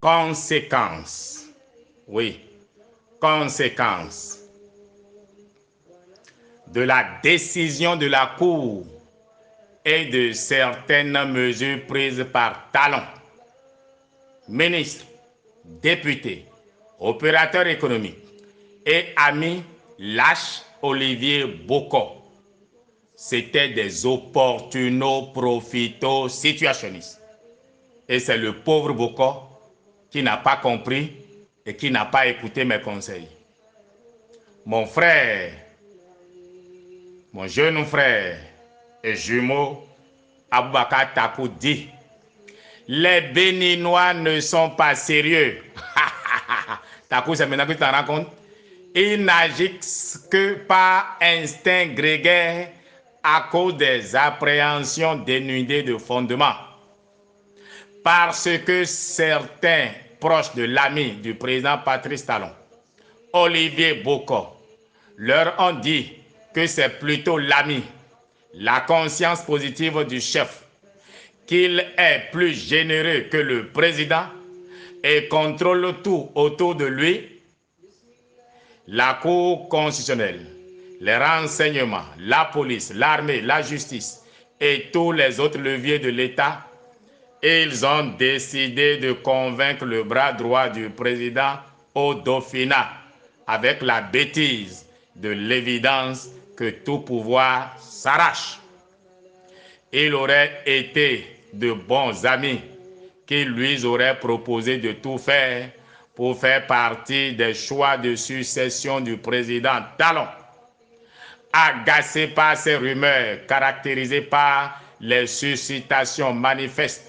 Conséquence. Oui, conséquence de la décision de la Cour et de certaines mesures prises par Talon, ministre, député, opérateur économique et ami lâche Olivier Bocco. C'était des opportunos profitos situationnistes. Et c'est le pauvre Bocco qui n'a pas compris et qui n'a pas écouté mes conseils. Mon frère, mon jeune frère et jumeau, Aboubakar Takou dit: les Béninois ne sont pas sérieux. Takou, c'est maintenant que tu t'en rends compte. Ils n'agissent que par instinct grégaire à cause des appréhensions dénudées de fondement. Parce que certains proches de l'ami du président Patrice Talon, Olivier Bocco, leur ont dit que c'est plutôt l'ami, la conscience positive du chef, qu'il est plus généreux que le président et contrôle tout autour de lui. La Cour constitutionnelle, les renseignements, la police, l'armée, la justice et tous les autres leviers de l'État, ils ont décidé de convaincre le bras droit du président au Dauphinat avec la bêtise de l'évidence que tout pouvoir s'arrache. Il aurait été de bons amis qui lui auraient proposé de tout faire pour faire partie des choix de succession du président Talon. Agacé par ces rumeurs caractérisées par les suscitations manifestes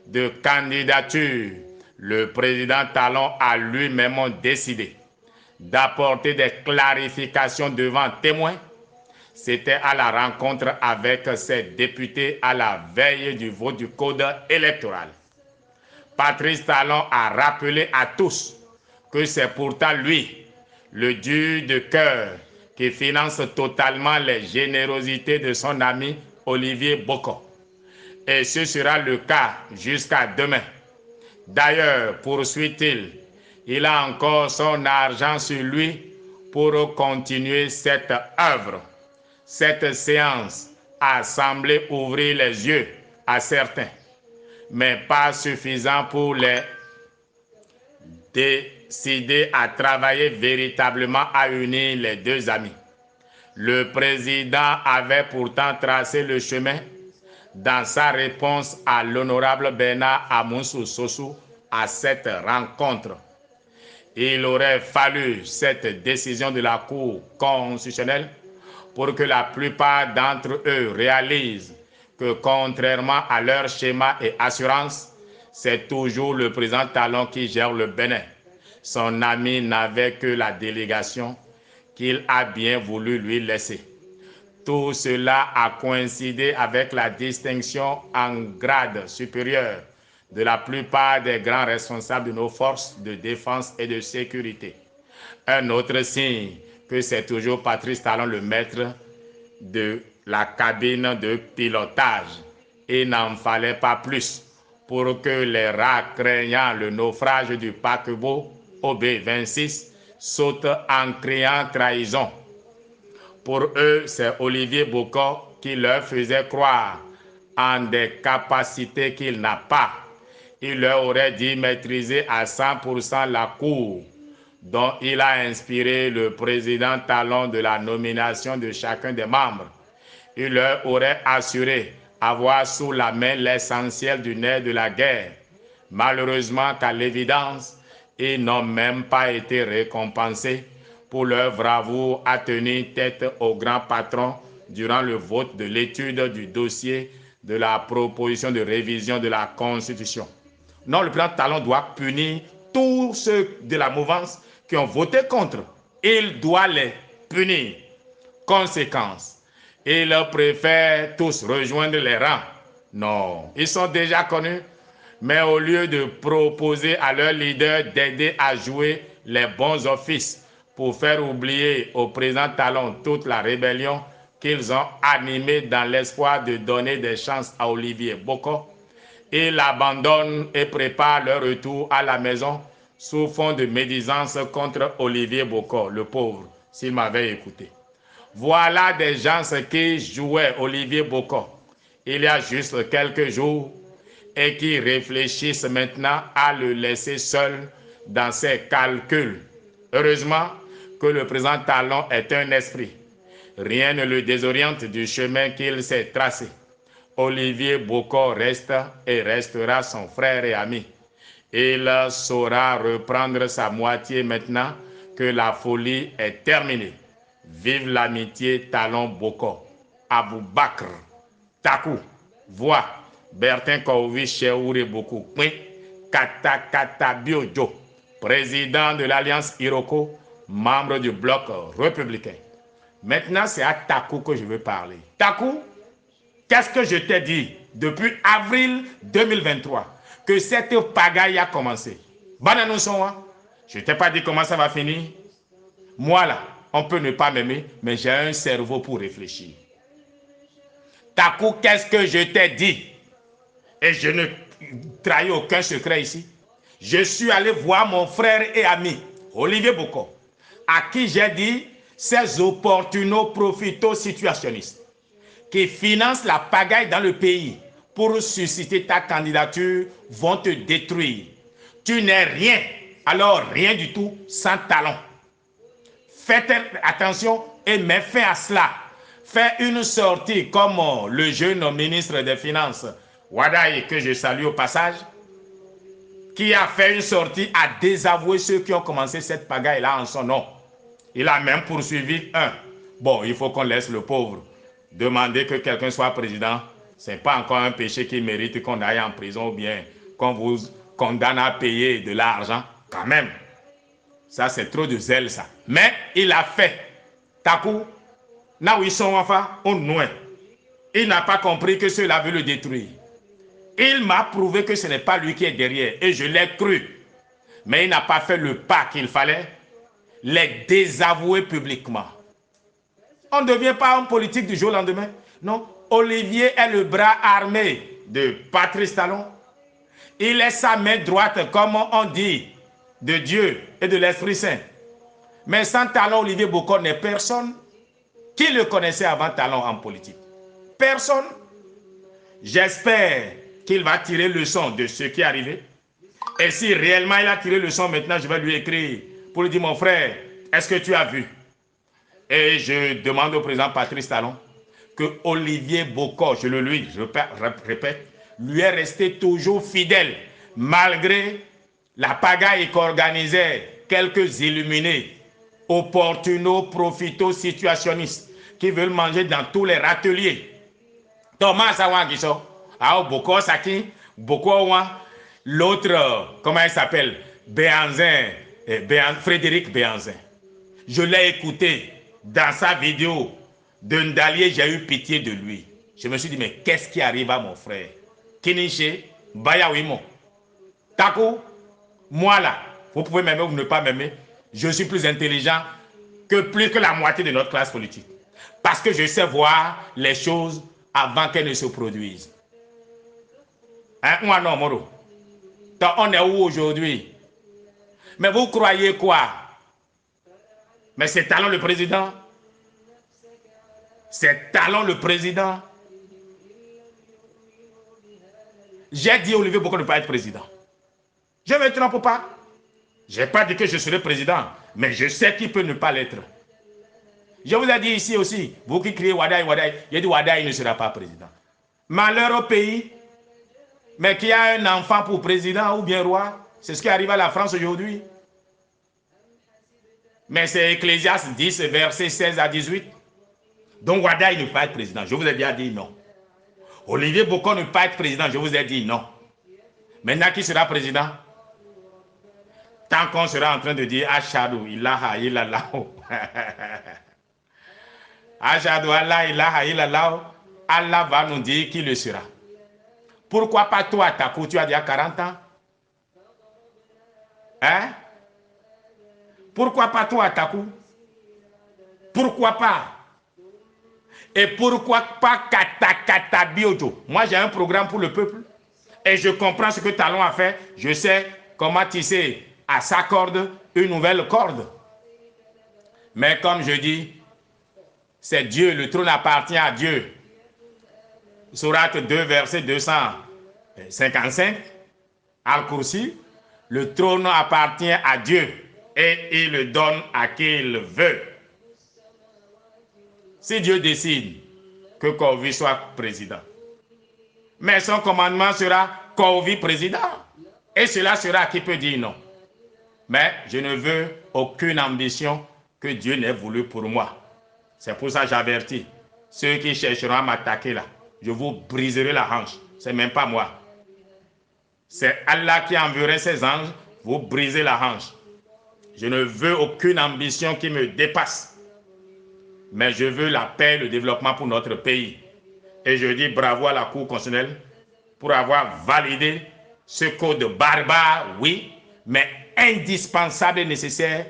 de candidature, le président Talon a lui-même décidé d'apporter des clarifications devant témoins. C'était à la rencontre avec ses députés à la veille du vote du code électoral. Patrice Talon a rappelé à tous que c'est pourtant lui, le dur de cœur, qui finance totalement les générosités de son ami Olivier Bocco. Et ce sera le cas jusqu'à demain. D'ailleurs, poursuit-il, il a encore son argent sur lui pour continuer cette œuvre. Cette séance a semblé ouvrir les yeux à certains, mais pas suffisant pour les décider à travailler véritablement à unir les deux amis. Le président avait pourtant tracé le chemin dans sa réponse à l'honorable Bernard Amounsou Sossou à cette rencontre. Il aurait fallu cette décision de la Cour constitutionnelle pour que la plupart d'entre eux réalisent que contrairement à leur schéma et assurance, c'est toujours le président Talon qui gère le Bénin. Son ami n'avait que la délégation qu'il a bien voulu lui laisser. Tout cela a coïncidé avec la distinction en grade supérieur de la plupart des grands responsables de nos forces de défense et de sécurité. Un autre signe que c'est toujours Patrice Talon le maître de la cabine de pilotage. Il n'en fallait pas plus pour que les rats craignant le naufrage du paquebot OB-26 sautent en criant trahison. Pour eux, c'est Olivier Bocco qui leur faisait croire en des capacités qu'il n'a pas. Il leur aurait dit maîtriser à 100% la Cour, dont il a inspiré le président Talon de la nomination de chacun des membres. Il leur aurait assuré avoir sous la main l'essentiel du nerf de la guerre. Malheureusement, qu'à l'évidence, ils n'ont même pas été récompensés pour leur bravoure à tenir tête au grand patron durant le vote de l'étude du dossier de la proposition de révision de la Constitution. Non, le président Talon doit punir tous ceux de la mouvance qui ont voté contre. Il doit les punir. Conséquence, il préfère tous rejoindre les rangs. Non, ils sont déjà connus. Mais au lieu de proposer à leur leader d'aider à jouer les bons offices pour faire oublier au président Talon toute la rébellion qu'ils ont animée dans l'espoir de donner des chances à Olivier Bocco, Ils abandonnent et préparent leur retour à la maison sous fond de médisance contre Olivier Bokor, le pauvre, s'il m'avait écouté. Voilà des gens qui jouaient Olivier Bokor il y a juste quelques jours et qui réfléchissent maintenant à le laisser seul dans ses calculs. Heureusement que le président Talon est un esprit. Rien ne le désoriente du chemin qu'il s'est tracé. Olivier Bokor reste et restera son frère et ami. Il saura reprendre sa moitié maintenant que la folie est terminée. Vive l'amitié Talon Bokor. Abou Bakr, Takou, Voix, Bertin Kouvi Cheoure Boku, Kata Kata Biojo, président de l'Alliance Iroko, membre du bloc républicain. Maintenant, c'est à Takou que je veux parler. Takou, qu'est-ce que je t'ai dit depuis avril 2023 que cette pagaille a commencé? Je ne t'ai pas dit comment ça va finir. Moi là, on peut ne pas m'aimer, mais j'ai un cerveau pour réfléchir. Takou, qu'est-ce que je t'ai dit? Et je ne trahis aucun secret ici. Je suis allé voir mon frère et ami, Olivier Bokor, à qui j'ai dit ces opportunos profito situationnistes qui financent la pagaille dans le pays pour susciter ta candidature vont te détruire. Tu n'es rien, alors rien du tout, sans talent. Faites attention et mets fin à cela. Fais une sortie comme le jeune ministre des Finances, Wadaï, que je salue au passage, qui a fait une sortie à désavouer ceux qui ont commencé cette pagaille-là en son nom. Il a même poursuivi un. Bon, il faut qu'on laisse le pauvre. Demander que quelqu'un soit président, ce n'est pas encore un péché qui mérite qu'on aille en prison ou bien qu'on vous condamne à payer de l'argent. Quand même, ça c'est trop de zèle ça. Mais il a fait. Takou, là où ils sont enfin, on noie. Il n'a pas compris que cela veut le détruire. Il m'a prouvé que ce n'est pas lui qui est derrière et je l'ai cru. Mais il n'a pas fait le pas qu'il fallait, les désavouer publiquement. On ne devient pas un politique du jour au lendemain. Non, Olivier est le bras armé de Patrice Talon. Il est sa main droite, comme on dit, de Dieu et de l'Esprit Saint. Mais sans Talon, Olivier Bokor n'est personne. Qui le connaissait avant Talon en politique? Personne. J'espère qu'il va tirer leçon de ce qui est arrivé. Et si réellement il a tiré leçon, maintenant je vais lui écrire pour lui dire, mon frère, est-ce que tu as vu? Et je demande au président Patrice Talon que Olivier Bokor, je le lui répète, lui est resté toujours fidèle, malgré la pagaille qu'organisaient quelques illuminés, opportunos, profito, situationnistes, qui veulent manger dans tous les râteliers. Thomas Awangiso, Bokor Saki, Bokor Wan, l'autre, comment il s'appelle, Frédéric Béanzin. Je l'ai écouté dans sa vidéo de Ndalier, j'ai eu pitié de lui. Je me suis dit, mais qu'est-ce qui arrive à mon frère? Kiniche, Bayawimo. Takou, moi là, vous pouvez m'aimer ou ne pas m'aimer, je suis plus intelligent que plus que la moitié de notre classe politique. Parce que je sais voir les choses avant qu'elles ne se produisent. Hein, moi non, Moro. On est où aujourd'hui? Mais vous croyez quoi? Mais c'est Talon le président. C'est Talon le président. J'ai dit à Olivier Bokor de ne pas être président. Je ne me trompe pas. Je n'ai pas dit que je serai président, mais je sais qu'il peut ne pas l'être. Je vous ai dit ici aussi, vous qui criez Wadaï, Wadaï, j'ai dit Wadaï ne sera pas président. Malheur au pays, mais qui a un enfant pour président ou bien roi, c'est ce qui arrive à la France aujourd'hui. Mais c'est Ecclésiaste 10, versets 16 à 18. Donc Wadaï ne peut pas être président. Je vous ai déjà dit non. Olivier Bokor ne peut pas être président. Je vous ai dit non. Maintenant, qui sera président? Tant qu'on sera en train de dire Ashadu ilaha illallah. Ashadu Allah ilaha illallah. Allah va nous dire qui le sera. Pourquoi pas toi, Takou, tu as déjà 40 ans? Hein? Pourquoi pas toi, Takou? Pourquoi pas? Et pourquoi pas Kata Kata Biojo? Moi, j'ai un programme pour le peuple. Et je comprends ce que Talon a fait. Je sais comment tisser à sa corde une nouvelle corde. Mais comme je dis, c'est Dieu, le trône appartient à Dieu. Sourate 2, verset 255, Al-Kursi, le trône appartient à Dieu et il le donne à qui il veut. Si Dieu décide que Kovi soit président, mais son commandement sera Kovi président. Et cela sera qui peut dire non. Mais je ne veux aucune ambition que Dieu n'ait voulu pour moi. C'est pour ça que j'avertis ceux qui chercheront à m'attaquer là. Je vous briserai la hanche. Ce n'est même pas moi. C'est Allah qui enverrait ses anges, vous briser la hanche. Je ne veux aucune ambition qui me dépasse. Mais je veux la paix et le développement pour notre pays. Et je dis bravo à la Cour constitutionnelle pour avoir validé ce code barbare, oui, mais indispensable et nécessaire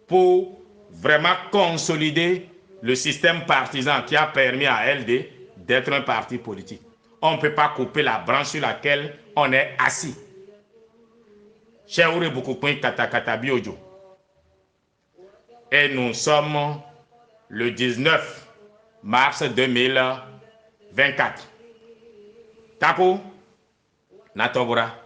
pour vraiment consolider le système partisan qui a permis à LD d'être un parti politique. On ne peut pas couper la branche sur laquelle on est assis. Et nous sommes le 19 mars 2024. Tapo, Natobura.